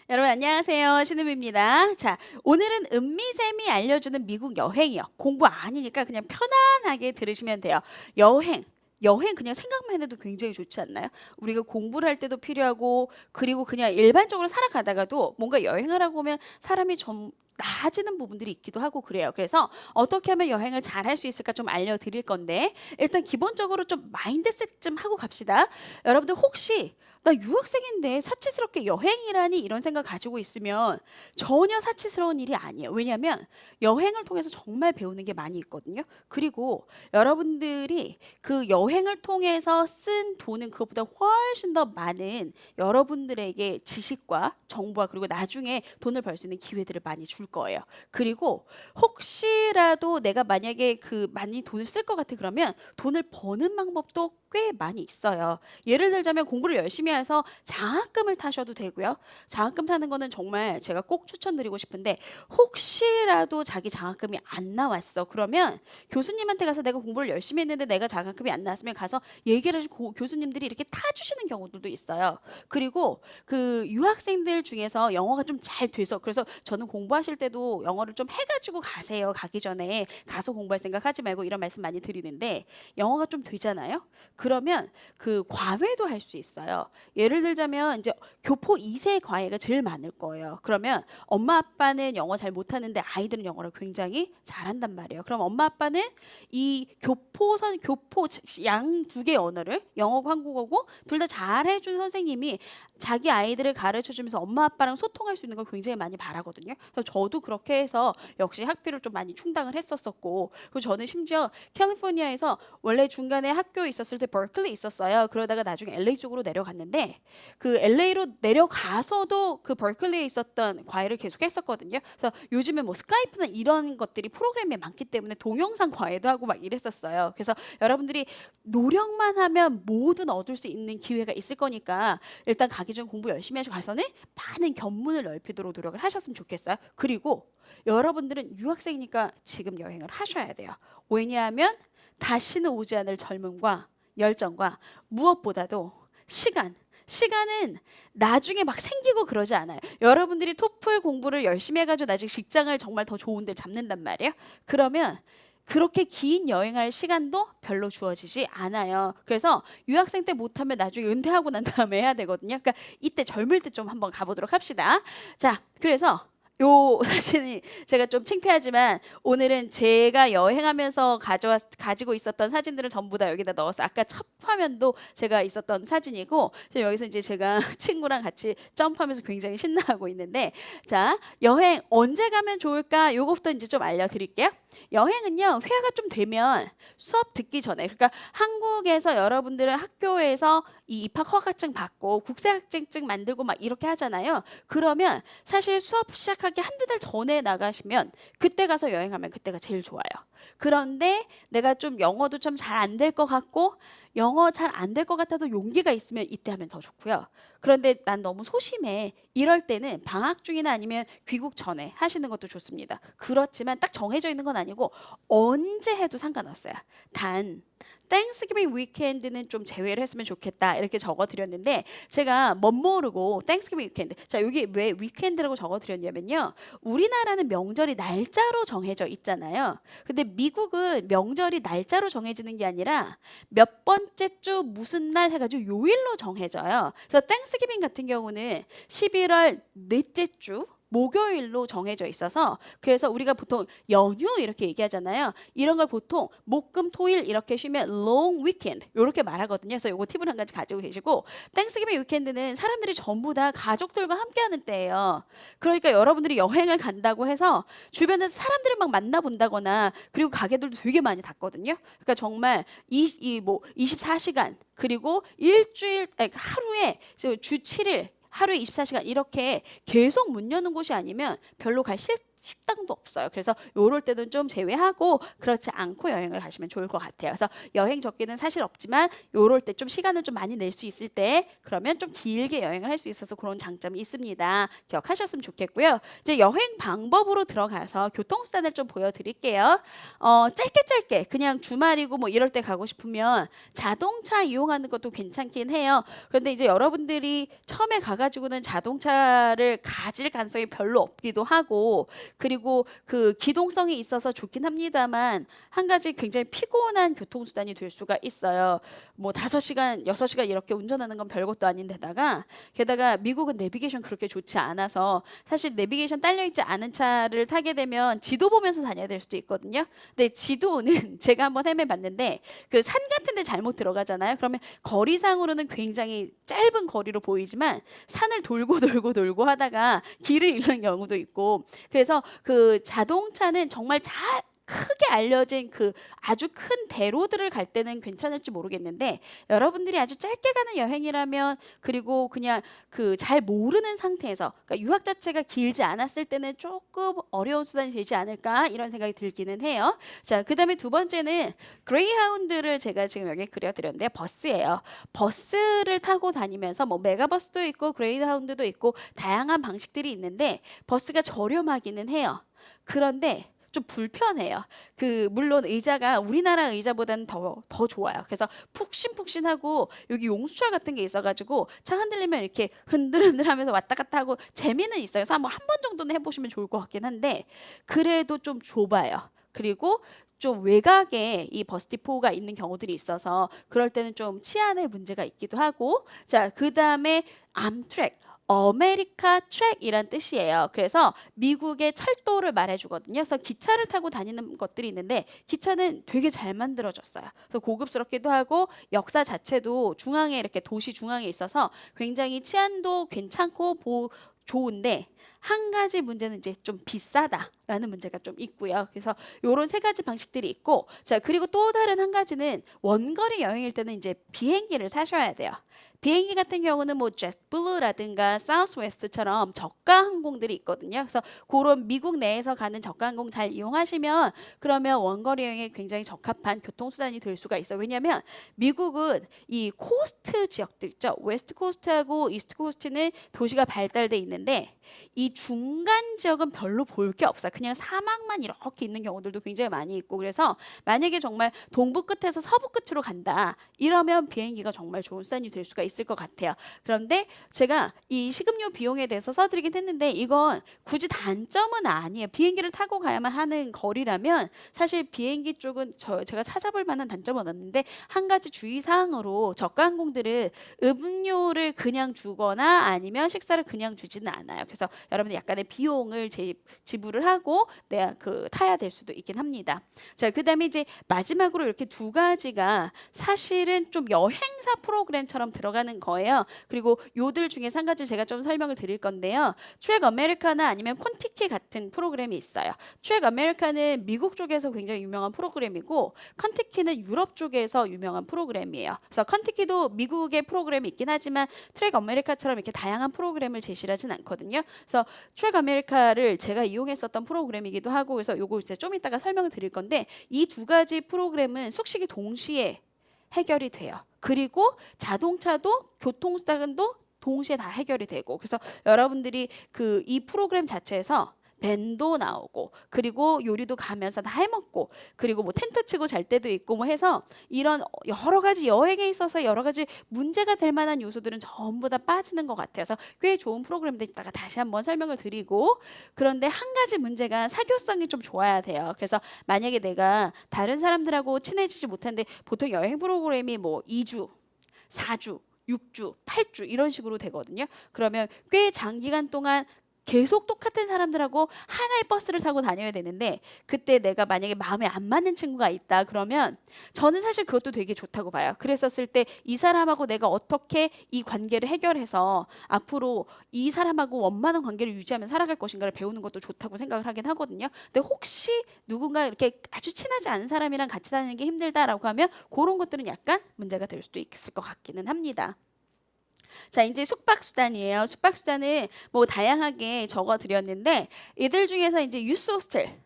여러분 안녕하세요. 신은미입니다. 자, 오늘은 은미쌤이 알려주는 미국 여행이요. 공부 아니니까 그냥 편안하게 들으시면 돼요. 여행. 여행 그냥 생각만 해도 굉장히 좋지 않나요? 우리가 공부를 할 때도 필요하고 그리고 그냥 일반적으로 살아가다가도 뭔가 여행을 하고 오면 사람이 좀 나아지는 부분들이 있기도 하고 그래요. 그래서 어떻게 하면 여행을 잘 할 수 있을까 좀 알려드릴 건데 일단 기본적으로 좀 마인드셋 좀 하고 갑시다. 여러분들 혹시 나 유학생인데 사치스럽게 여행이라니 이런 생각 가지고 있으면 전혀 사치스러운 일이 아니에요. 왜냐하면 여행을 통해서 정말 배우는 게 많이 있거든요. 그리고 여러분들이 그 여행을 통해서 쓴 돈은 그것보다 훨씬 더 많은 여러분들에게 지식과 정보와 그리고 나중에 돈을 벌 수 있는 기회들을 많이 줄 거예요. 그리고 혹시라도 내가 만약에 그 많이 돈을 쓸 것 같아 그러면 돈을 버는 방법도 꽤 많이 있어요. 예를 들자면 공부를 열심히 해서 장학금을 타셔도 되고요. 장학금 타는 거는 정말 제가 꼭 추천드리고 싶은데 혹시라도 자기 장학금이 안 나왔어. 그러면 교수님한테 가서 내가 공부를 열심히 했는데 내가 장학금이 안 나왔으면 가서 얘기를 하시고 교수님들이 이렇게 타주시는 경우들도 있어요. 그리고 그 유학생들 중에서 영어가 좀 잘 돼서 그래서 저는 공부하실 때도 영어를 좀 해가지고 가세요. 가기 전에 가서 공부할 생각 하지 말고 이런 말씀 많이 드리는데 영어가 좀 되잖아요. 그러면 그 과외도 할 수 있어요. 예를 들자면 이제 교포 2세 과외가 제일 많을 거예요. 그러면 엄마 아빠는 영어 잘 못하는데 아이들은 영어를 굉장히 잘한단 말이에요. 그럼 엄마 아빠는 이 교포 양 두 개의 언어를 영어고 한국어고 둘 다 잘해준 선생님이 자기 아이들을 가르쳐 주면서 엄마 아빠랑 소통할 수 있는 걸 굉장히 많이 바라거든요. 그래서 저도 그렇게 해서 역시 학비를 좀 많이 충당을 했었었고 그리고 저는 심지어 캘리포니아에서 원래 중간에 학교에 있었을 때 버클리 있었어요. 그러다가 나중에 LA 쪽으로 내려갔는데 그 LA로 내려가서도 그 버클리에 있었던 과외를 계속 했었거든요. 그래서 요즘에 뭐 스카이프나 이런 것들이 프로그램에 많기 때문에 동영상 과외도 하고 막 이랬었어요. 그래서 여러분들이 노력만 하면 뭐든 얻을 수 있는 기회가 있을 거니까 일단 가기 전 공부 열심히 하시고 가서는 많은 견문을 넓히도록 노력을 하셨으면 좋겠어요. 그리고 여러분들은 유학생이니까 지금 여행을 하셔야 돼요. 왜냐하면 다시는 오지 않을 젊음과 열정과 무엇보다도 시간은 나중에 막 생기고 그러지 않아요. 여러분들이 토플 공부를 열심히 해가지고 나중에 직장을 정말 더 좋은 데 잡는단 말이에요. 그러면 그렇게 긴 여행할 시간도 별로 주어지지 않아요. 그래서 유학생 때 못하면 나중에 은퇴하고 난 다음에 해야 되거든요. 그러니까 이때 젊을 때 좀 한번 가보도록 합시다. 자, 그래서 요 사진이 제가 좀 창피하지만 오늘은 제가 여행하면서 가지고 있었던 사진들을 전부 다 여기다 넣어서 아까 첫 화면도 제가 있었던 사진이고 여기서 이제 제가 친구랑 같이 점프하면서 굉장히 신나하고 있는데 자 여행 언제 가면 좋을까 요거부터 이제 좀 알려드릴게요. 여행은요 회화가 좀 되면 수업 듣기 전에 그러니까 한국에서 여러분들은 학교에서 이 입학 허가증 받고 국제학생증 만들고 막 이렇게 하잖아요. 그러면 사실 수업 시작하기 한두 달 전에 나가시면 그때 가서 여행하면 그때가 제일 좋아요. 그런데 내가 좀 영어도 좀 잘 안 될 것 같고 영어 잘 안 될 것 같아도 용기가 있으면 이때 하면 더 좋고요. 그런데 난 너무 소심해. 이럴 때는 방학 중이나 아니면 귀국 전에 하시는 것도 좋습니다. 그렇지만 딱 정해져 있는 건 아니고 언제 해도 상관없어요. 단 땡스기빙 위켄드는 좀 제외를 했으면 좋겠다 이렇게 적어드렸는데 제가 멋모르고 땡스기빙 위켄드 자 여기 왜 위켄드라고 적어드렸냐면요 우리나라는 명절이 날짜로 정해져 있잖아요 근데 미국은 명절이 날짜로 정해지는 게 아니라 몇 번째 주 무슨 날 해가지고 요일로 정해져요 그래서 땡스기빙 같은 경우는 11월 넷째 주 목요일로 정해져 있어서 그래서 우리가 보통 연휴 이렇게 얘기하잖아요. 이런 걸 보통 목, 금, 토일 이렇게 쉬면 long weekend 이렇게 말하거든요. 그래서 요거 팁을 한 가지 가지고 계시고 땡스기빙 위켄드는 사람들이 전부 다 가족들과 함께하는 때예요. 그러니까 여러분들이 여행을 간다고 해서 주변에서 사람들을 막 만나본다거나 그리고 가게들도 되게 많이 닫거든요. 그러니까 정말 뭐 24시간 그리고 일주일 아니, 하루에 주 7일 하루에 24시간 이렇게 계속 문 여는 곳이 아니면 별로 갈 식당도 없어요. 그래서 요럴 때는 좀 제외하고 그렇지 않고 여행을 가시면 좋을 것 같아요. 그래서 여행 적기는 사실 없지만 요럴 때 좀 시간을 좀 많이 낼 수 있을 때 그러면 좀 길게 여행을 할 수 있어서 그런 장점이 있습니다. 기억하셨으면 좋겠고요. 이제 여행 방법으로 들어가서 교통수단을 좀 보여드릴게요. 짧게 그냥 주말이고 뭐 이럴 때 가고 싶으면 자동차 이용하는 것도 괜찮긴 해요. 그런데 이제 여러분들이 처음에 가가지고는 자동차를 가질 가능성이 별로 없기도 하고 그리고 그 기동성이 있어서 좋긴 합니다만 한 가지 굉장히 피곤한 교통수단이 될 수가 있어요. 뭐 5시간, 6시간 이렇게 운전하는 건 별것도 아닌데다가 게다가 미국은 내비게이션 그렇게 좋지 않아서 사실 내비게이션 딸려있지 않은 차를 타게 되면 지도 보면서 다녀야 될 수도 있거든요. 근데 지도는 제가 한번 헤매봤는데 그 산 같은 데 잘못 들어가잖아요. 그러면 거리상으로는 굉장히 짧은 거리로 보이지만 산을 돌고 하다가 길을 잃는 경우도 있고 그래서 그 자동차는 정말 잘 크게 알려진 그 아주 큰 대로들을 갈 때는 괜찮을지 모르겠는데 여러분들이 아주 짧게 가는 여행이라면 그리고 그냥 그 잘 모르는 상태에서 그러니까 유학 자체가 길지 않았을 때는 조금 어려운 수단이 되지 않을까 이런 생각이 들기는 해요. 자, 그다음에 두 번째는 그레이하운드를 제가 지금 여기 그려드렸는데 버스예요. 버스를 타고 다니면서 뭐 메가버스도 있고 그레이하운드도 있고 다양한 방식들이 있는데 버스가 저렴하기는 해요. 그런데 좀 불편해요. 그 물론 의자가 우리나라 의자보다는 더 좋아요. 그래서 푹신푹신하고 여기 용수철 같은 게 있어가지고 차 흔들리면 이렇게 흔들흔들하면서 왔다 갔다 하고 재미는 있어요. 그래서 한번 한 번 정도는 해보시면 좋을 것 같긴 한데 그래도 좀 좁아요. 그리고 좀 외곽에 이 버스디포가 있는 경우들이 있어서 그럴 때는 좀 치안의 문제가 있기도 하고 자, 그다음에 암트랙 아메리카 트랙이란 뜻이에요. 그래서 미국의 철도를 말해주거든요. 그래서 기차를 타고 다니는 것들이 있는데 기차는 되게 잘 만들어졌어요. 그래서 고급스럽기도 하고 역사 자체도 중앙에 이렇게 도시 중앙에 있어서 굉장히 치안도 괜찮고 좋은데 한 가지 문제는 이제 좀 비싸다라는 문제가 좀 있고요. 그래서 요런 세 가지 방식들이 있고 자 그리고 또 다른 한 가지는 원거리 여행일 때는 이제 비행기를 타셔야 돼요. 비행기 같은 경우는 뭐 jetblue라든가 사우스웨스트처럼 저가 항공들이 있거든요. 그래서 그런 미국 내에서 가는 저가 항공 잘 이용하시면 그러면 원거리 여행에 굉장히 적합한 교통수단이 될 수가 있어요. 왜냐하면 미국은 이 코스트 지역들 있죠. 웨스트 코스트하고 이스트 코스트는 도시가 발달돼 있는데 이 중간 지역은 별로 볼 게 없어요. 그냥 사막만 이렇게 있는 경우들도 굉장히 많이 있고 그래서 만약에 정말 동부 끝에서 서부 끝으로 간다 이러면 비행기가 정말 좋은 수단이 될 수가 있을 것 같아요. 그런데 제가 이 식음료 비용에 대해서 써드리긴 했는데 이건 굳이 단점은 아니에요. 비행기를 타고 가야만 하는 거리라면 사실 비행기 쪽은 제가 찾아볼 만한 단점은 없는데 한 가지 주의사항으로 저가 항공들은 음료를 그냥 주거나 아니면 식사를 그냥 주지는 않아요. 그래서 여러분들 약간의 비용을 지불을 하고 내가 그 타야 될 수도 있긴 합니다. 자, 그다음에 이제 마지막으로 이렇게 두 가지가 사실은 좀 여행사 프로그램처럼 들어가는 거예요. 그리고 요들 중에 한 가지를 제가 좀 설명을 드릴 건데요. 트랙 아메리카나 아니면 콘티키 같은 프로그램이 있어요. 트랙 아메리카는 미국 쪽에서 굉장히 유명한 프로그램이고 콘티키는 유럽 쪽에서 유명한 프로그램이에요. 그래서 콘티키도 미국의 프로그램이 있긴 하지만 트랙 아메리카처럼 이렇게 다양한 프로그램을 제시하진 않거든요. 그래서 트랙 아메리카를 제가 이용했었던 프로그램이기도 하고 그래서 요거 이제 좀 이따가 설명을 드릴 건데 이 두 가지 프로그램은 숙식이 동시에 해결이 돼요. 그리고 자동차도 교통수단도 동시에 다 해결이 되고 그래서 여러분들이 그 이 프로그램 자체에서 밴도 나오고 그리고 요리도 가면서 다 해먹고 그리고 뭐 텐트 치고 잘 때도 있고 뭐 해서 이런 여러 가지 여행에 있어서 여러 가지 문제가 될 만한 요소들은 전부 다 빠지는 것 같아요. 그래서 꽤 좋은 프로그램들 있다가 다시 한번 설명을 드리고 그런데 한 가지 문제가 사교성이 좀 좋아야 돼요. 그래서 만약에 내가 다른 사람들하고 친해지지 못하는데 보통 여행 프로그램이 뭐 2주, 4주 6주, 8주 이런 식으로 되거든요. 그러면 꽤 장기간 동안 계속 똑같은 사람들하고 하나의 버스를 타고 다녀야 되는데 그때 내가 만약에 마음에 안 맞는 친구가 있다 그러면 저는 사실 그것도 되게 좋다고 봐요. 그랬었을 때 이 사람하고 내가 어떻게 이 관계를 해결해서 앞으로 이 사람하고 원만한 관계를 유지하며 살아갈 것인가를 배우는 것도 좋다고 생각을 하긴 하거든요. 근데 혹시 누군가 이렇게 아주 친하지 않은 사람이랑 같이 다니는 게 힘들다라고 하면 그런 것들은 약간 문제가 될 수도 있을 것 같기는 합니다. 자, 이제 숙박수단이에요. 숙박수단은 뭐 다양하게 적어 드렸는데 이들 중에서 이제 유스 호스텔.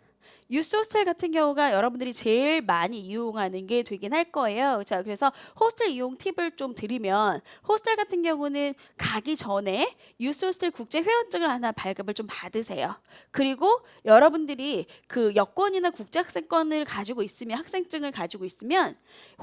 유스 호스텔 같은 경우가 여러분들이 제일 많이 이용하는 게 되긴 할 거예요. 자, 그래서 호스텔 이용 팁을 좀 드리면 호스텔 같은 경우는 가기 전에 유스 호스텔 국제 회원증을 하나 발급을 좀 받으세요. 그리고 여러분들이 그 여권이나 국제 학생권을 가지고 있으면 학생증을 가지고 있으면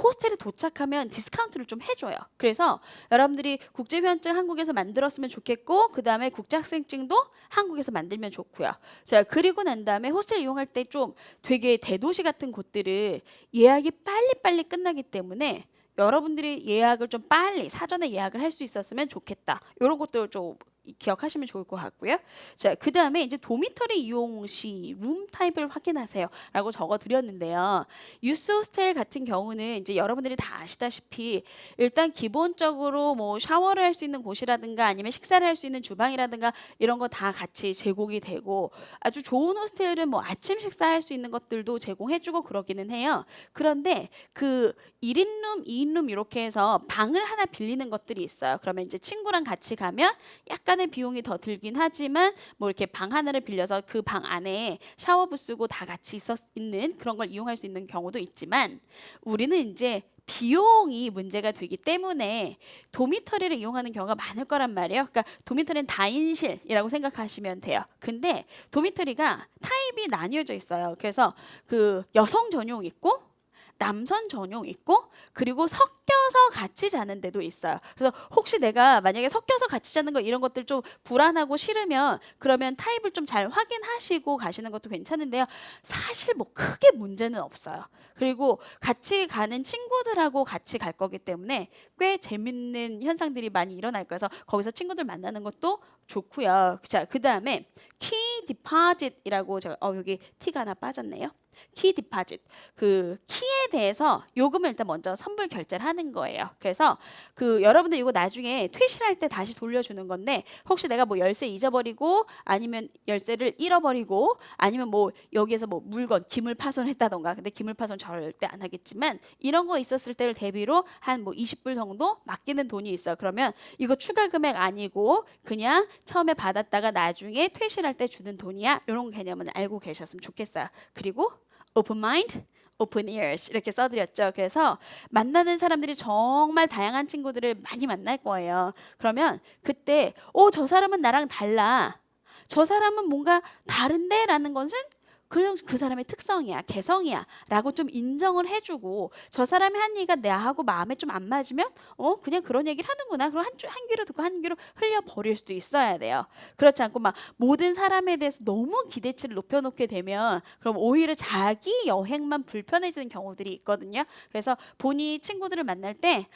호스텔에 도착하면 디스카운트를 좀 해줘요. 그래서 여러분들이 국제 회원증 한국에서 만들었으면 좋겠고 그 다음에 국제 학생증도 한국에서 만들면 좋고요. 자, 그리고 난 다음에 호스텔 이용할 때 좀 되게 대도시 같은 곳들을 예약이 빨리빨리 끝나기 때문에 여러분들이 예약을 좀 빨리 사전에 예약을 할 수 있었으면 좋겠다. 이런 것도 좀 기억하시면 좋을 것 같고요. 자, 그 다음에 이제 도미터리 이용 시 룸 타입을 확인하세요라고 적어 드렸는데요. 유스 호스텔 같은 경우는 이제 여러분들이 다 아시다시피 일단 기본적으로 뭐 샤워를 할 수 있는 곳이라든가 아니면 식사를 할 수 있는 주방이라든가 이런 거 다 같이 제공이 되고 아주 좋은 호스텔은 뭐 아침 식사할 수 있는 것들도 제공해주고 그러기는 해요. 그런데 그 1인룸, 2인룸 이렇게 해서 방을 하나 빌리는 것들이 있어요. 그러면 이제 친구랑 같이 가면 약간의 비용이 더 들긴 하지만 뭐 이렇게 방 하나를 빌려서 그 방 안에 샤워부 쓰고 다 같이 있는 그런 걸 이용할 수 있는 경우도 있지만 우리는 이제 비용이 문제가 되기 때문에 도미터리를 이용하는 경우가 많을 거란 말이에요. 그러니까 도미터리는 다인실이라고 생각하시면 돼요. 근데 도미터리가 타입이 나뉘어져 있어요. 그래서 그 여성 전용 있고 남성 전용 있고 그리고 섞여서 같이 자는 데도 있어요. 그래서 혹시 내가 만약에 섞여서 같이 자는 거 이런 것들 좀 불안하고 싫으면 그러면 타입을 좀 잘 확인하시고 가시는 것도 괜찮은데요. 사실 뭐 크게 문제는 없어요. 그리고 같이 가는 친구들하고 같이 갈 거기 때문에 꽤 재밌는 현상들이 많이 일어날 거여서 거기서 친구들 만나는 것도 좋고요. 자, 그다음에 키 디파짓이라고 제가 여기 T가 하나 빠졌네요. 키 디파짓 그 키에 대해서 요금을 일단 먼저 선불 결제를 하는 거예요. 그래서 그 여러분들 이거 나중에 퇴실할 때 다시 돌려주는 건데 혹시 내가 뭐 열쇠 잊어버리고 아니면 열쇠를 잃어버리고 아니면 뭐 여기에서 뭐 물건 기물 파손했다던가 근데 기물 파손 절대 안 하겠지만 이런 거 있었을 때를 대비로 한 뭐 20불 정도 맡기는 돈이 있어요. 그러면 이거 추가 금액 아니고 그냥 처음에 받았다가 나중에 퇴실할 때 주는 돈이야. 이런 개념은 알고 계셨으면 좋겠어요. 그리고 open mind, open ears 이렇게 써드렸죠. 그래서 만나는 사람들이 정말 다양한 친구들을 많이 만날 거예요. 그러면 그때 저 사람은 나랑 달라. 저 사람은 뭔가 다른데? 라는 것은 그냥 그 사람의 특성이야, 개성이야 라고 좀 인정을 해주고 저 사람의 한 얘기가 나하고 마음에 좀 안 맞으면 그냥 그런 얘기를 하는구나. 그럼 한 귀로 듣고 한 귀로 흘려버릴 수도 있어야 돼요. 그렇지 않고 막 모든 사람에 대해서 너무 기대치를 높여놓게 되면 그럼 오히려 자기 여행만 불편해지는 경우들이 있거든요. 그래서 본인이 친구들을 만날 때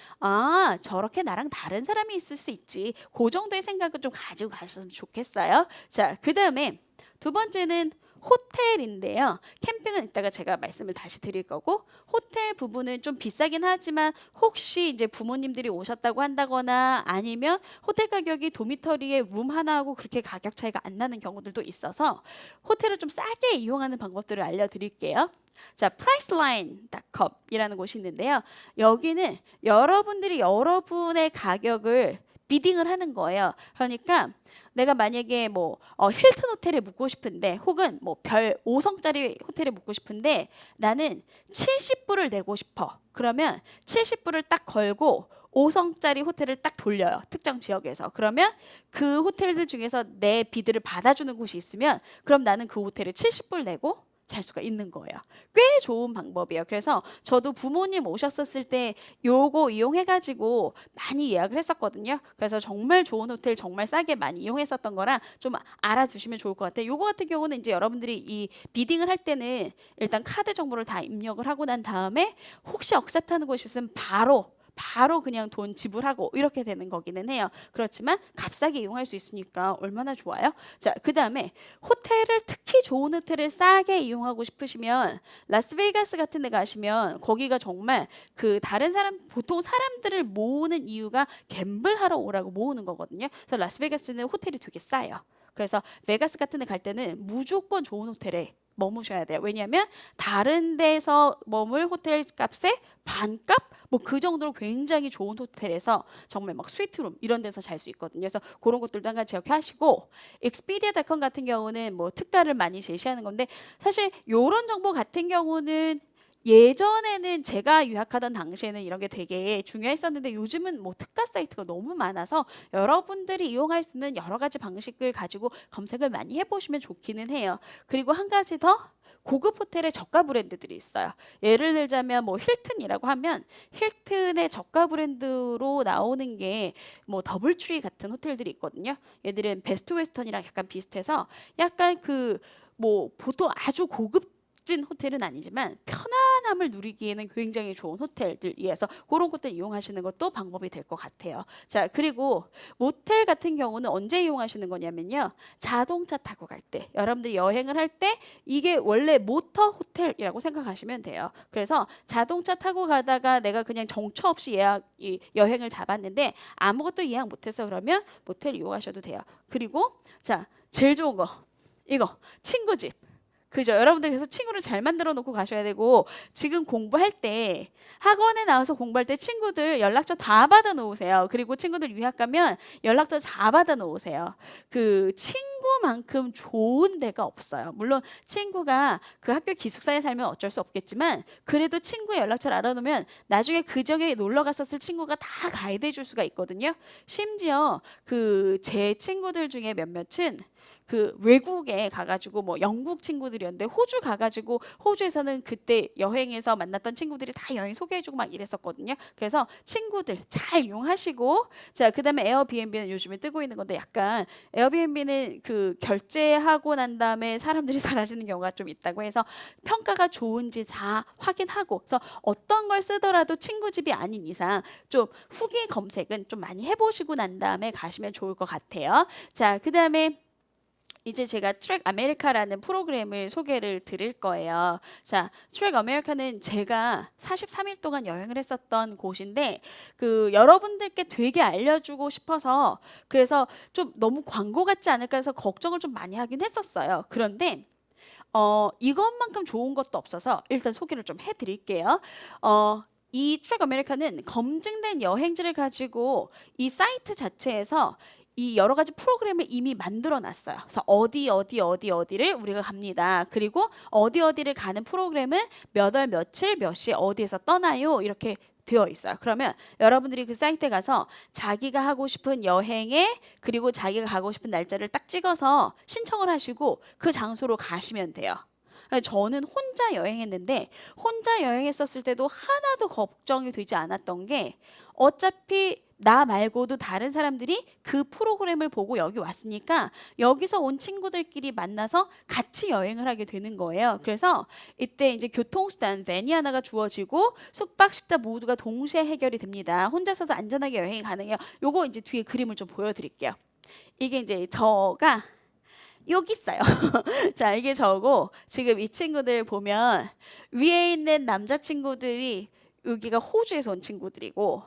저렇게 나랑 다른 사람이 있을 수 있지. 그 정도의 생각을 좀 가지고 가셨으면 좋겠어요. 자, 그 다음에 두 번째는 호텔인데요. 캠핑은 이따가 제가 말씀을 다시 드릴 거고 호텔 부분은 좀 비싸긴 하지만 혹시 이제 부모님들이 오셨다고 한다거나 아니면 호텔 가격이 도미터리에 룸 하나하고 그렇게 가격 차이가 안 나는 경우들도 있어서 호텔을 좀 싸게 이용하는 방법들을 알려드릴게요. 자, priceline.com이라는 곳이 있는데요. 여기는 여러분들이 여러분의 가격을 비딩을 하는 거예요. 그러니까 내가 만약에 뭐 힐튼 호텔에 묵고 싶은데 혹은 뭐 별 5성짜리 호텔에 묵고 싶은데 나는 70불을 내고 싶어. 그러면 70불을 딱 걸고 5성짜리 호텔을 딱 돌려요. 특정 지역에서. 그러면 그 호텔들 중에서 내 비드를 받아주는 곳이 있으면 그럼 나는 그 호텔에 70불 내고 잘 수가 있는 거예요. 꽤 좋은 방법이에요. 그래서 저도 부모님 오셨었을 때 요거 이용해가지고 많이 예약을 했었거든요. 그래서 정말 좋은 호텔 정말 싸게 많이 이용했었던 거라 좀 알아두시면 좋을 것 같아요. 요거 같은 경우는 이제 여러분들이 이 비딩을 할 때는 일단 카드 정보를 다 입력을 하고 난 다음에 혹시 억셉트하는 곳이 있으면 바로 그냥 돈 지불하고 이렇게 되는 거기는 해요. 그렇지만 값싸게 이용할 수 있으니까 얼마나 좋아요. 자, 그 다음에 호텔을 특히 좋은 호텔을 싸게 이용하고 싶으시면 라스베이거스 같은 데 가시면 거기가 정말 그 다른 사람 보통 사람들을 모으는 이유가 갬블하러 오라고 모으는 거거든요. 그래서 라스베이거스는 호텔이 되게 싸요. 그래서 베가스 같은 데 갈 때는 무조건 좋은 호텔에 머무셔야 돼요. 왜냐하면 다른 데서 머물 호텔 값의 반값 뭐 그 정도로 굉장히 좋은 호텔에서 정말 막 스위트룸 이런 데서 잘 수 있거든요. 그래서 그런 것들도 한 가지 기억하시고 익스피디아닷컴 같은 경우는 뭐 특가를 많이 제시하는 건데 사실 요런 정보 같은 경우는 예전에는 제가 유학하던 당시에는 이런 게 되게 중요했었는데 요즘은 뭐 특가 사이트가 너무 많아서 여러분들이 이용할 수 있는 여러 가지 방식을 가지고 검색을 많이 해보시면 좋기는 해요. 그리고 한 가지 더 고급 호텔의 저가 브랜드들이 있어요. 예를 들자면 뭐 힐튼이라고 하면 힐튼의 저가 브랜드로 나오는 게 뭐 더블트리 같은 호텔들이 있거든요. 얘들은 베스트 웨스턴이랑 약간 비슷해서 약간 그 뭐 보통 아주 고급진 호텔은 아니지만 편안함을 누리기에는 굉장히 좋은 호텔들이어서 그런 곳들 이용하시는 것도 방법이 될 것 같아요. 자, 그리고 모텔 같은 경우는 언제 이용하시는 거냐면요. 자동차 타고 갈 때, 여러분들이 여행을 할 때 이게 원래 모터 호텔이라고 생각하시면 돼요. 그래서 자동차 타고 가다가 내가 그냥 정처 없이 여행을 잡았는데 아무것도 예약 못해서 그러면 모텔 이용하셔도 돼요. 그리고 자, 제일 좋은 거 이거 친구 집. 그죠? 여러분들 그래서 친구를 잘 만들어 놓고 가셔야 되고 지금 공부할 때 학원에 나와서 공부할 때 친구들 연락처 다 받아 놓으세요. 그리고 친구들 유학 가면 연락처 다 받아 놓으세요. 그 친구만큼 좋은 데가 없어요. 물론 친구가 그 학교 기숙사에 살면 어쩔 수 없겠지만 그래도 친구의 연락처를 알아놓으면 나중에 그 지역에 놀러 갔었을 친구가 다 가이드 해줄 수가 있거든요. 심지어 그 제 친구들 중에 몇몇은 그 외국에 가가지고 뭐 영국 친구들이었는데 호주 가가지고 호주에서는 그때 여행에서 만났던 친구들이 다 여행 소개해주고 막 이랬었거든요. 그래서 친구들 잘 이용하시고 자 그다음에 에어비앤비는 요즘에 뜨고 있는 건데 약간 에어비앤비는 그 결제하고 난 다음에 사람들이 사라지는 경우가 좀 있다고 해서 평가가 좋은지 다 확인하고 그래서 어떤 걸 쓰더라도 친구 집이 아닌 이상 좀 후기 검색은 좀 많이 해보시고 난 다음에 가시면 좋을 것 같아요. 자 그다음에 이제 제가 트랙 아메리카라는 프로그램을 소개를 드릴 거예요. 자, 트랙 아메리카는 제가 43일 동안 여행을 했었던 곳인데 그 여러분들께 되게 알려주고 싶어서 그래서 좀 너무 광고 같지 않을까 해서 걱정을 좀 많이 하긴 했었어요. 그런데 이것만큼 좋은 것도 없어서 일단 소개를 좀 해드릴게요. 이 트랙 아메리카는 검증된 여행지를 가지고 이 사이트 자체에서 이 여러 가지 프로그램을 이미 만들어 놨어요. 그래서 어디를 우리가 갑니다. 그리고 어디를 가는 프로그램은 몇 월 며칠 몇 시에 어디에서 떠나요. 이렇게 되어 있어요. 그러면 여러분들이 그 사이트에 가서 자기가 하고 싶은 여행에 그리고 자기가 가고 싶은 날짜를 딱 찍어서 신청을 하시고 그 장소로 가시면 돼요. 저는 혼자 여행했는데 혼자 여행했었을 때도 하나도 걱정이 되지 않았던 게 어차피 나 말고도 다른 사람들이 그 프로그램을 보고 여기 왔으니까 여기서 온 친구들끼리 만나서 같이 여행을 하게 되는 거예요. 그래서 이때 이제 교통수단 밴이 하나가 주어지고 숙박 식사 모두가 동시에 해결이 됩니다. 혼자서도 안전하게 여행이 가능해요. 요거 이제 뒤에 그림을 좀 보여드릴게요. 이게 이제 저가 여기 있어요. 자, 이게 저고 지금 이 친구들 보면 위에 있는 남자친구들이 여기가 호주에서 온 친구들이고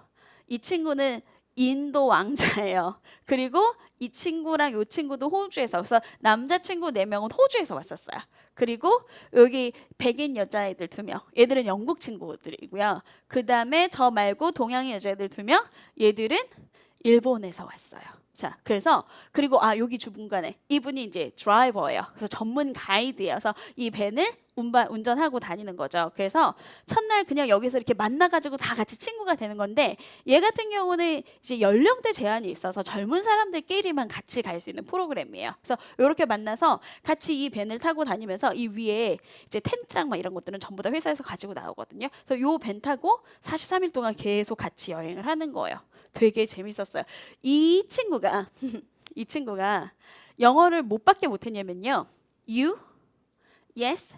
이 친구는 인도 왕자예요. 그리고 이 친구랑 이 친구도 호주에서 그래서 남자친구 4명은 호주에서 왔었어요. 그리고 여기 백인 여자애들 2명 얘들은 영국 친구들이고요. 그 다음에 저 말고 동양인 여자애들 2명 얘들은 일본에서 왔어요. 자, 그래서 그리고 여기 주분간에 이분이 이제 드라이버예요. 그래서 전문 가이드여서 이 밴을 운전하고 다니는 거죠. 그래서 첫날 그냥 여기서 이렇게 만나가지고 다 같이 친구가 되는 건데 얘 같은 경우는 이제 연령대 제한이 있어서 젊은 사람들끼리만 같이 갈 수 있는 프로그램이에요. 그래서 이렇게 만나서 같이 이 밴을 타고 다니면서 이 위에 이제 텐트랑 막 이런 것들은 전부 다 회사에서 가지고 나오거든요. 그래서 요 밴 타고 43일 동안 계속 같이 여행을 하는 거예요. 되게 재밌었어요. 이 친구가 이 친구가 영어를 못밖에 못했냐면요. You, yes,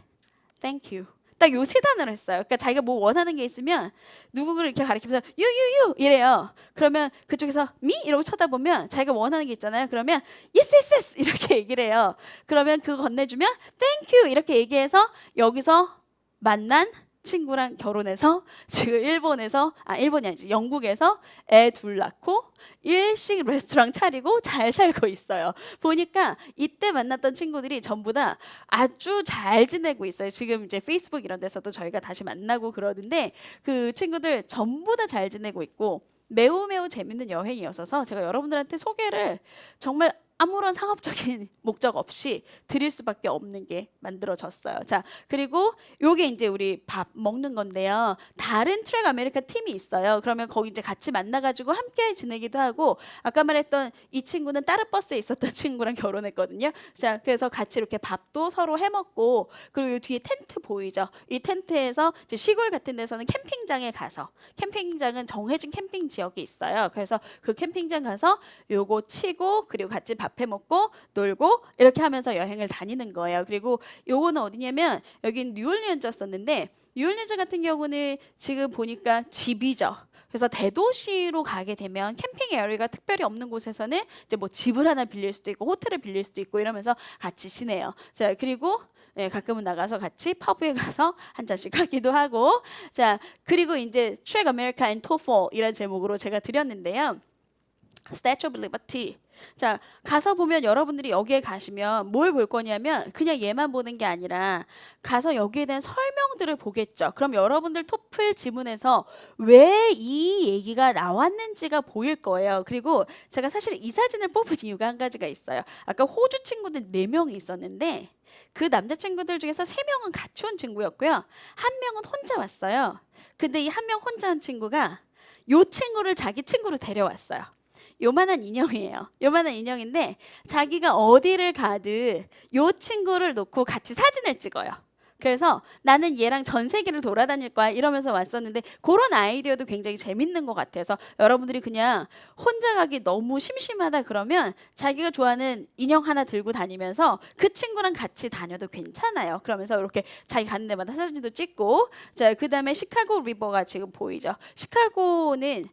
thank you. 딱 요 3단어를 했어요. 그러니까 자기가 뭐 원하는 게 있으면 누구를 이렇게 가리키면서 you 이래요. 그러면 그쪽에서 me 이러고 쳐다보면 자기가 원하는 게 있잖아요. 그러면 yes 이렇게 얘기를 해요. 그러면 그거 건네주면 thank you 이렇게 얘기해서 여기서 만난 친구랑 결혼해서 지금 일본이 아니지 영국에서 애 둘 낳고 일식 레스토랑 차리고 잘 살고 있어요. 보니까 이때 만났던 친구들이 전부 다 아주 잘 지내고 있어요. 지금 이제 페이스북 이런 데서도 저희가 다시 만나고 그러는데 그 친구들 전부 다 잘 지내고 있고 매우 매우 재밌는 여행이었어서 제가 여러분들한테 소개를 정말 아무런 상업적인 목적 없이 드릴 수밖에 없는 게 만들어졌어요. 자, 그리고 요게 이제 우리 밥 먹는 건데요. 다른 트랙 아메리카 팀이 있어요. 그러면 거기 이제 같이 만나가지고 함께 지내기도 하고 아까 말했던 이 친구는 다른 버스에 있었던 친구랑 결혼했거든요. 자, 그래서 같이 이렇게 밥도 서로 해먹고 그리고 요 뒤에 텐트 보이죠? 이 텐트에서 이제 시골 같은 데서는 캠핑장에 가서 캠핑장은 정해진 캠핑 지역이 있어요. 그래서 그 캠핑장 가서 요거 치고 그리고 같이 밥 해 먹고 놀고 이렇게 하면서 여행을 다니는 거예요. 그리고 요거는 어디냐면 여긴 뉴올리언즈였었는데 뉴올리언즈 같은 경우는 지금 보니까 집이죠. 그래서 대도시로 가게 되면 캠핑 에어리가 특별히 없는 곳에서는 이제 뭐 집을 하나 빌릴 수도 있고 호텔을 빌릴 수도 있고 이러면서 같이 지내요. 자, 그리고 네, 가끔은 나가서 같이 펍에 가서 한 잔씩 하기도 하고 자, 그리고 이제 트랙 아메리카 앤 토폴 이런 제목으로 제가 드렸는데요. Statue of Liberty. 자, 가서 보면 여러분들이 여기에 가시면 뭘 볼 거냐면 그냥 얘만 보는 게 아니라 가서 여기에 대한 설명들을 보겠죠. 그럼 여러분들 토플 지문에서 왜 이 얘기가 나왔는지가 보일 거예요. 그리고 제가 사실 이 사진을 뽑은 이유가 한 가지가 있어요. 아까 호주 친구들 4명이 있었는데 그 남자친구들 중에서 3명은 같이 온 친구였고요. 한 명은 혼자 왔어요. 근데 이 한 명 혼자 온 친구가 요 친구를 자기 친구로 데려왔어요. 요만한 인형이에요. 요만한 인형인데 자기가 어디를 가든 요 친구를 놓고 같이 사진을 찍어요. 그래서 나는 얘랑 전 세계를 돌아다닐 거야 이러면서 왔었는데 그런 아이디어도 굉장히 재밌는 것 같아서 여러분들이 그냥 혼자 가기 너무 심심하다 그러면 자기가 좋아하는 인형 하나 들고 다니면서 그 친구랑 같이 다녀도 괜찮아요. 그러면서 이렇게 자기 가는 데마다 사진도 찍고 자, 그다음에 시카고 리버가 지금 보이죠. 시카고는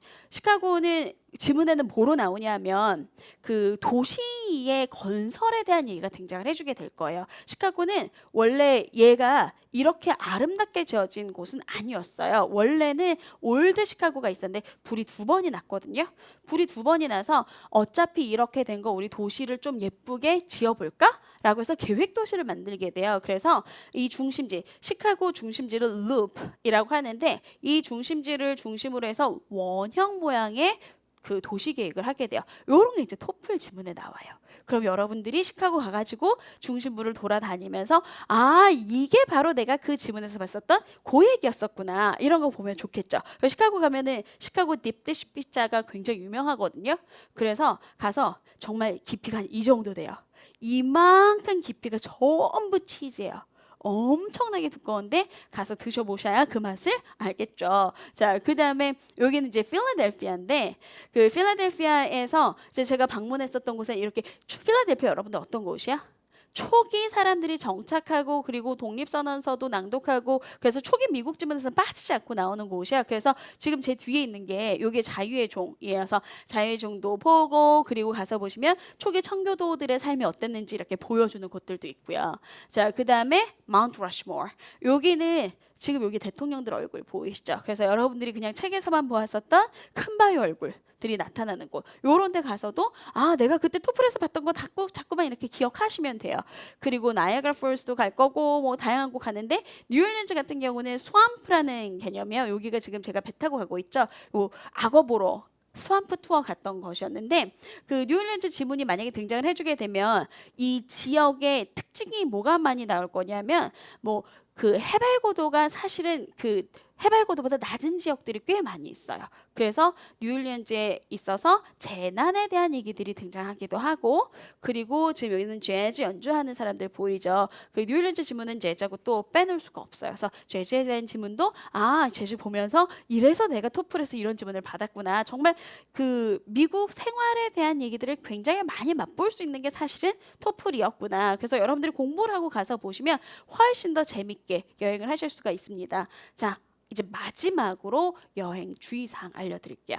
지문에는 뭐로 나오냐면 그 도시의 건설에 대한 얘기가 등장을 해주게 될 거예요. 시카고는 원래 얘가 이렇게 아름답게 지어진 곳은 아니었어요. 원래는 올드 시카고가 있었는데 불이 2번이 났거든요. 불이 2번이 나서 어차피 이렇게 된 거 우리 도시를 좀 예쁘게 지어볼까? 라고 해서 계획 도시를 만들게 돼요. 그래서 이 중심지, 시카고 중심지를 루프이라고 하는데 이 중심지를 중심으로 해서 원형 모양의 그 도시 계획을 하게 돼요. 요런 게 이제 토플 지문에 나와요. 그럼 여러분들이 시카고 가가지고 중심부를 돌아다니면서 아, 이게 바로 내가 그 지문에서 봤었던 그 얘기였었구나 이런 거 보면 좋겠죠. 시카고 가면은 시카고 딥디시 피자가 굉장히 유명하거든요. 그래서 가서 정말 깊이가 이 정도 돼요. 이만큼 깊이가 전부 치즈예요. 엄청나게 두꺼운데 가서 드셔보셔야 그 맛을 알겠죠. 자, 그 다음에 여기는 이제 필라델피아인데 그 필라델피아에서 이제 제가 방문했었던 곳에 이렇게 필라델피아 여러분들 어떤 곳이야? 초기 사람들이 정착하고 그리고 독립선언서도 낭독하고 그래서 초기 미국 지문에서 빠지지 않고 나오는 곳이야. 그래서 지금 제 뒤에 있는 게 이게 자유의 종이어서 자유의 종도 보고 그리고 가서 보시면 초기 청교도들의 삶이 어땠는지 이렇게 보여주는 곳들도 있고요. 자, 그 다음에 마운트 러시모어. 여기는 지금 여기 대통령들 얼굴 보이시죠? 그래서 여러분들이 그냥 책에서만 보았었던 큰 바위 얼굴들이 나타나는 곳. 요런 데 가서도 아, 내가 그때 토플에서 봤던 거 자꾸만 이렇게 기억하시면 돼요. 그리고 나이아가라 폴스도 갈 거고 뭐 다양한 곳 가는데 뉴올리언즈 같은 경우는 스왑프라는 개념이에요. 여기가 지금 제가 배 타고 가고 있죠. 요 악어 보러 스왑프 투어 갔던 것이었는데 그 뉴올리언즈 지문이 만약에 등장을 해주게 되면 이 지역의 특징이 뭐가 많이 나올 거냐면 뭐 그 해발 고도가 사실은 그 해발 고도보다 낮은 지역들이 꽤 많이 있어요. 그래서 뉴올리언즈에 있어서 재난에 대한 얘기들이 등장하기도 하고 그리고 지금 여기는 재즈 연주하는 사람들 보이죠. 그 뉴올리언즈 지문은 재즈하고 또 빼놓을 수가 없어요. 그래서 재즈에 대한 지문도 아, 재즈 보면서 이래서 내가 토플에서 이런 지문을 받았구나. 정말 그 미국 생활에 대한 얘기들을 굉장히 많이 맛볼 수 있는 게 사실은 토플이었구나. 그래서 여러분들이 공부를 하고 가서 보시면 훨씬 더 재밌게 여행을 하실 수가 있습니다. 자, 이제 마지막으로 여행 주의사항 알려드릴게요.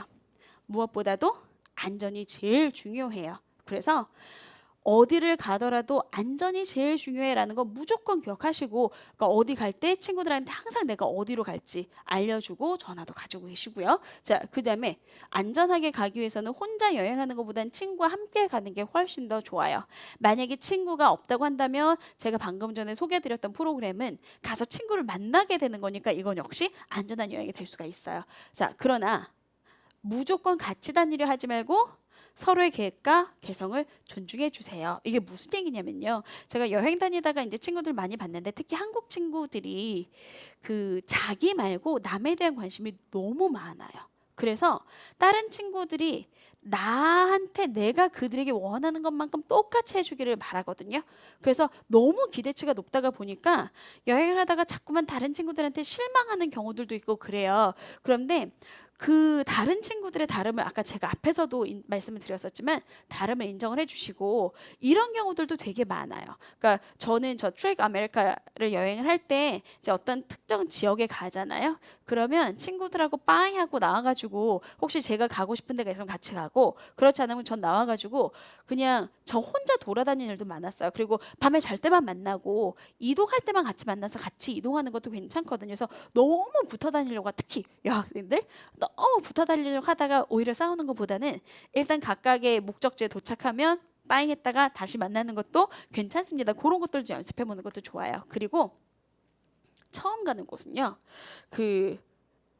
무엇보다도 안전이 제일 중요해요. 그래서 어디를 가더라도 안전이 제일 중요해라는 거 무조건 기억하시고, 그러니까 어디 갈 때 친구들한테 항상 내가 어디로 갈지 알려주고 전화도 가지고 계시고요. 자, 그다음에 안전하게 가기 위해서는 혼자 여행하는 것보다는 친구와 함께 가는 게 훨씬 더 좋아요. 만약에 친구가 없다고 한다면 제가 방금 전에 소개해드렸던 프로그램은 가서 친구를 만나게 되는 거니까 이건 역시 안전한 여행이 될 수가 있어요. 자, 그러나 무조건 같이 다니려 하지 말고 서로의 계획과 개성을 존중해 주세요. 이게 무슨 얘기냐면요. 제가 여행 다니다가 이제 친구들 많이 봤는데 특히 한국 친구들이 그 자기 말고 남에 대한 관심이 너무 많아요. 그래서 다른 친구들이 나한테 내가 그들에게 원하는 것만큼 똑같이 해주기를 바라거든요. 그래서 너무 기대치가 높다가 보니까 여행을 하다가 자꾸만 다른 친구들한테 실망하는 경우들도 있고 그래요. 그런데 그 다른 친구들의 다름을 아까 제가 앞에서도 말씀을 드렸었지만 다름을 인정을 해주시고 이런 경우들도 되게 많아요. 그러니까 저는 저 트랙 아메리카를 여행을 할 때 이제 어떤 특정 지역에 가잖아요. 그러면 친구들하고 빠이 하고 나와가지고 혹시 제가 가고 싶은 데가 있으면 같이 가고 그렇지 않으면 전 나와가지고 그냥 저 혼자 돌아다니는 일도 많았어요. 그리고 밤에 잘 때만 만나고 이동할 때만 같이 만나서 같이 이동하는 것도 괜찮거든요. 그래서 너무 붙어 다니려고 특히 여학생들 너무 붙어 다니려고 하다가 오히려 싸우는 것보다는 일단 각각의 목적지에 도착하면 빠잉했다가 다시 만나는 것도 괜찮습니다. 그런 것들 좀 연습해 보는 것도 좋아요. 그리고 처음 가는 곳은요. 그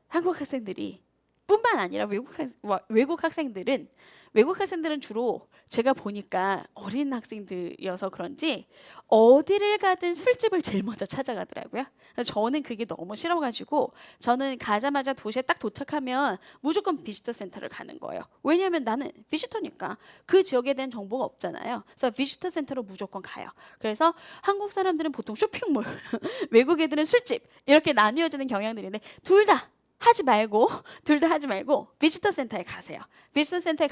한국 학생들이 뿐만 아니라 외국 학생들은 주로 제가 보니까 어린 학생들이어서 그런지 어디를 가든 술집을 제일 먼저 찾아가더라고요. 그래서 저는 그게 너무 싫어가지고 저는 가자마자 도시에 딱 도착하면 무조건 비지터 센터를 가는 거예요. 왜냐하면 나는 비지터니까 그 지역에 대한 정보가 없잖아요. 그래서 비지터 센터로 무조건 가요. 그래서 한국 사람들은 보통 쇼핑몰, 외국 애들은 술집 이렇게 나뉘어지는 경향들인데 둘 다 하지 말고 비지터 센터에 가세요. 비지터 센터에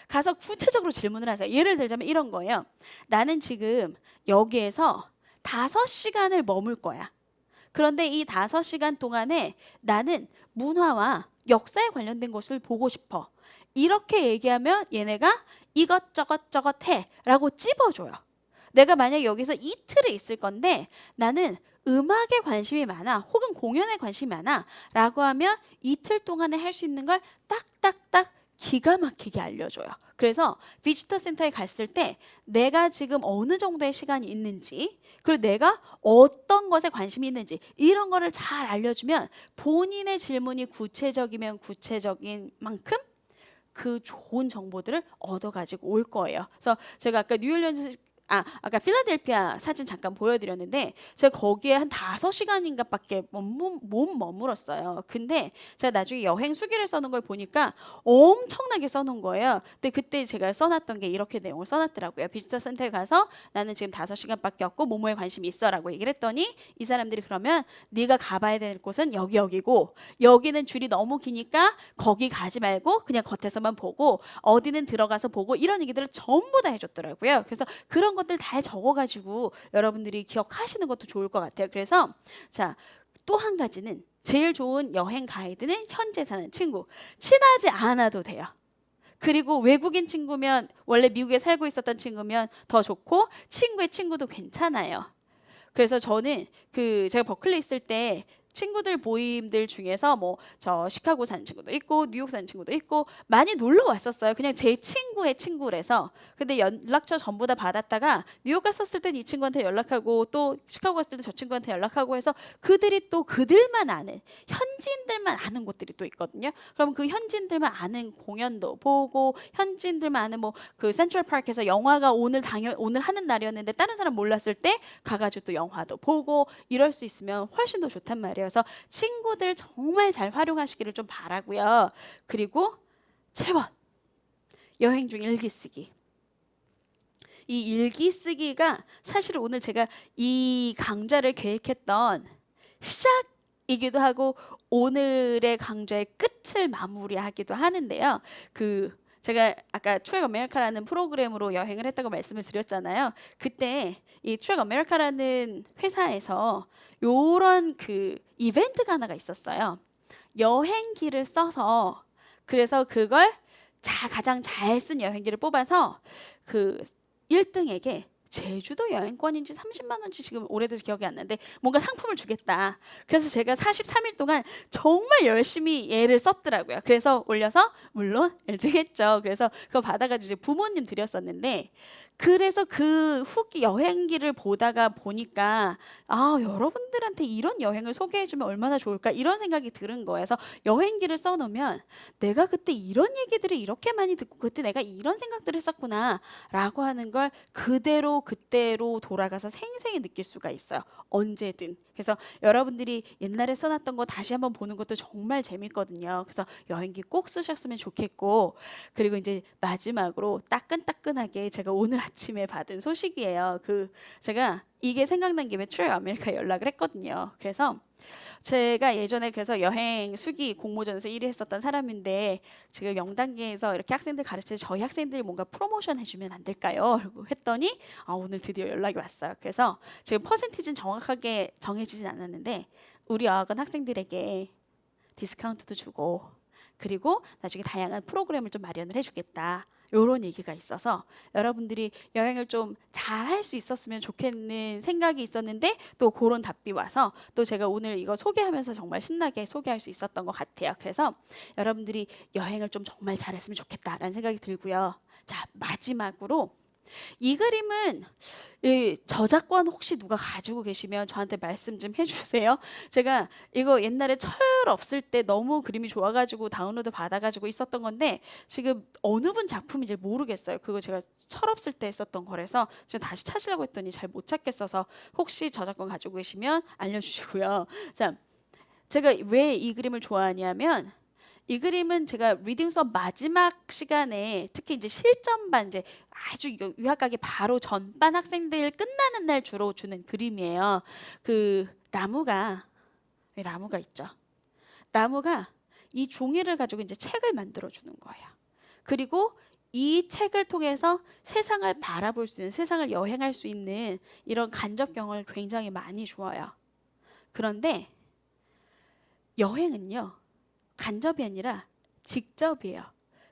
가서 구체적으로 질문을 하세요. 예를 들자면 이런 거예요. 나는 지금 여기에서 5시간을 머물 거야. 그런데 이 5시간 동안에 나는 문화와 역사에 관련된 것을 보고 싶어. 이렇게 얘기하면 얘네가 이것저것 해 라고 찝어줘요. 내가 만약에 여기서 이틀을 있을 건데 나는 음악에 관심이 많아 혹은 공연에 관심이 많아 라고 하면 이틀 동안에 할 수 있는 걸 딱딱딱 기가 막히게 알려줘요. 그래서 비지터 센터에 갔을 때 내가 지금 어느 정도의 시간이 있는지 그리고 내가 어떤 것에 관심이 있는지 이런 거를 잘 알려주면 본인의 질문이 구체적이면 구체적인 만큼 그 좋은 정보들을 얻어가지고 올 거예요. 그래서 제가 아까 뉴올리언스 아까 필라델피아 사진 잠깐 보여드렸는데 제가 거기에 한 5시간인가 밖에 못 머물었어요. 근데 제가 나중에 여행 수기를 써놓은 걸 보니까 엄청나게 써놓은 거예요. 근데 그때 제가 써놨던 게 이렇게 내용을 써놨더라고요. 비지터 센터에 가서 나는 지금 5시간밖에 없고 뭐뭐에 관심이 있어 라고 얘기를 했더니 이 사람들이 그러면 네가 가봐야 될 곳은 여기고 여기는 줄이 너무 기니까 거기 가지 말고 그냥 겉에서만 보고 어디는 들어가서 보고 이런 얘기들을 전부 다 해줬더라고요. 그래서 그런 것들 잘 적어가지고 여러분들이 기억하시는 것도 좋을 것 같아요. 그래서 자, 또 한 가지는 제일 좋은 여행 가이드는 현재 사는 친구. 친하지 않아도 돼요. 그리고 외국인 친구면 원래 미국에 살고 있었던 친구면 더 좋고 친구의 친구도 괜찮아요. 그래서 저는 그 제가 버클리 있을 때 친구들 모임들 중에서 뭐 저 시카고 사는 친구도 있고 뉴욕 사는 친구도 있고 많이 놀러 왔었어요. 그냥 제 친구의 친구라서. 근데 연락처 전부 다 받았다가 뉴욕 갔었을 땐 이 친구한테 연락하고 또 시카고 갔을 때 저 친구한테 연락하고 해서 그들이 또 그들만 아는 현지인들만 아는 곳들이 또 있거든요. 그럼 그 현지인들만 아는 공연도 보고 현지인들만 아는 뭐 그 센트럴 파크에서 영화가 오늘 하는 날이었는데 다른 사람 몰랐을 때 가가지고 또 영화도 보고 이럴 수 있으면 훨씬 더 좋단 말이에요. 그래서 친구들 정말 잘 활용하시기를 좀 바라고요. 그리고 7번 여행 중 일기 쓰기. 이 일기 쓰기가 사실 오늘 제가 이 강좌를 계획했던 시작이기도 하고 오늘의 강좌의 끝을 마무리하기도 하는데요. 제가 아까 트랙 아메리카라는 프로그램으로 여행을 했다고 말씀을 드렸잖아요. 그때 이 트랙 아메리카라는 회사에서 요런 그 이벤트가 하나가 있었어요. 여행기를 써서 그래서 그걸 가장 잘 쓴 여행기를 뽑아서 그 1등에게 제주도 여행권인지 30만 원인지 지금 오래돼서 기억이 안 나는데 뭔가 상품을 주겠다. 그래서 제가 43일 동안 정말 열심히 얘를 썼더라고요. 그래서 올려서 물론 1등했죠. 그래서 그거 받아가지고 이제 부모님 드렸었는데 그래서 그 후기 여행기를 보다가 보니까 아 여러분들한테 이런 여행을 소개해주면 얼마나 좋을까 이런 생각이 들은 거예요. 그래서 여행기를 써놓으면 내가 그때 이런 얘기들을 이렇게 많이 듣고 그때 내가 이런 생각들을 했었구나 라고 하는 걸 그때로 돌아가서 생생히 느낄 수가 있어요. 언제든. 그래서 여러분들이 옛날에 써놨던 거 다시 한번 보는 것도 정말 재밌거든요. 그래서 여행기 꼭 쓰셨으면 좋겠고 그리고 이제 마지막으로 따끈따끈하게 제가 오늘 아침에 받은 소식이에요. 제가 이게 생각난 김에 트레이 아메리카 연락을 했거든요. 그래서 제가 예전에 그래서 여행 수기 공모전에서 1위 했었던 사람인데 지금 영단계에서 이렇게 학생들 가르칠 때 저희 학생들이 뭔가 프로모션 해주면 안 될까요? 라고 했더니 오늘 드디어 연락이 왔어요. 그래서 지금 퍼센티지는 정확하게 정해지진 않았는데 우리 어학원 학생들에게 디스카운트도 주고 그리고 나중에 다양한 프로그램을 좀 마련을 해주겠다. 요런 얘기가 있어서 여러분들이 여행을 좀 잘 할 수 있었으면 좋겠는 생각이 있었는데 또 그런 답이 와서 또 제가 오늘 이거 소개하면서 정말 신나게 소개할 수 있었던 것 같아요. 그래서 여러분들이 여행을 좀 정말 잘했으면 좋겠다라는 생각이 들고요. 자, 마지막으로 이 그림은 이 저작권 혹시 누가 가지고 계시면 저한테 말씀 좀 해주세요. 제가 이거 옛날에 철 없을 때 너무 그림이 좋아가지고 다운로드 받아가지고 있었던 건데 지금 어느 분 작품인지 모르겠어요. 그거 제가 철 없을 때 했었던 거라서 지금 다시 찾으려고 했더니 잘 못 찾겠어서 혹시 저작권 가지고 계시면 알려주시고요. 자, 제가 왜 이 그림을 좋아하냐면 이 그림은 제가 리딩 수업 마지막 시간에 특히 이제 실전반 이제 아주 유학가기 바로 전반 학생들 끝나는 날 주로 주는 그림이에요. 그 나무가 여기 나무가 있죠. 나무가 이 종이를 가지고 이제 책을 만들어 주는 거예요. 그리고 이 책을 통해서 세상을 바라볼 수 있는 세상을 여행할 수 있는 이런 간접 경험을 굉장히 많이 주어요. 그런데 여행은요. 간접이 아니라 직접이에요.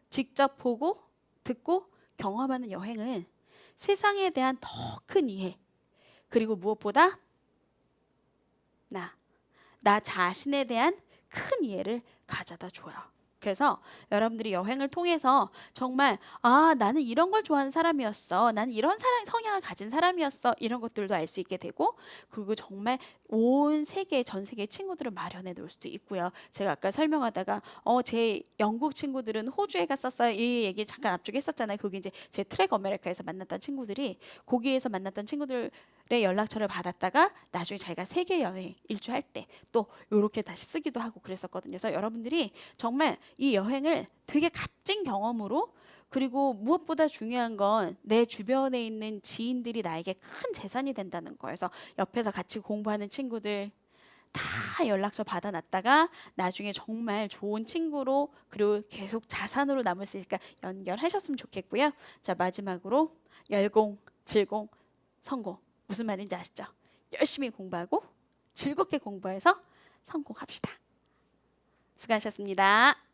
직접 보고 듣고 경험하는 여행은 세상에 대한 더 큰 이해 그리고 무엇보다 나 자신에 대한 큰 이해를 가져다 줘요. 그래서 여러분들이 여행을 통해서 정말 나는 이런 걸 좋아하는 사람이었어. 나는 이런 성향을 가진 사람이었어. 이런 것들도 알 수 있게 되고 그리고 정말 온 세계 전 세계 친구들을 마련해 놓을 수도 있고요. 제가 아까 설명하다가 제 영국 친구들은 호주에 갔었어요. 이 얘기 잠깐 앞쪽에 했었잖아요. 그게 이제 제 트랙 아메리카에서 만났던 친구들이 거기에서 만났던 친구들의 연락처를 받았다가 나중에 자기가 세계 여행 일주할 때 또 이렇게 다시 쓰기도 하고 그랬었거든요. 그래서 여러분들이 정말 이 여행을 되게 값진 경험으로 그리고 무엇보다 중요한 건 내 주변에 있는 지인들이 나에게 큰 재산이 된다는 거예요. 그래서 옆에서 같이 공부하는 친구들 다 연락처 받아놨다가 나중에 정말 좋은 친구로 그리고 계속 자산으로 남을 수 있으니까 연결하셨으면 좋겠고요. 자, 마지막으로 열공, 질공, 성공. 무슨 말인지 아시죠? 열심히 공부하고 즐겁게 공부해서 성공합시다. 수고하셨습니다.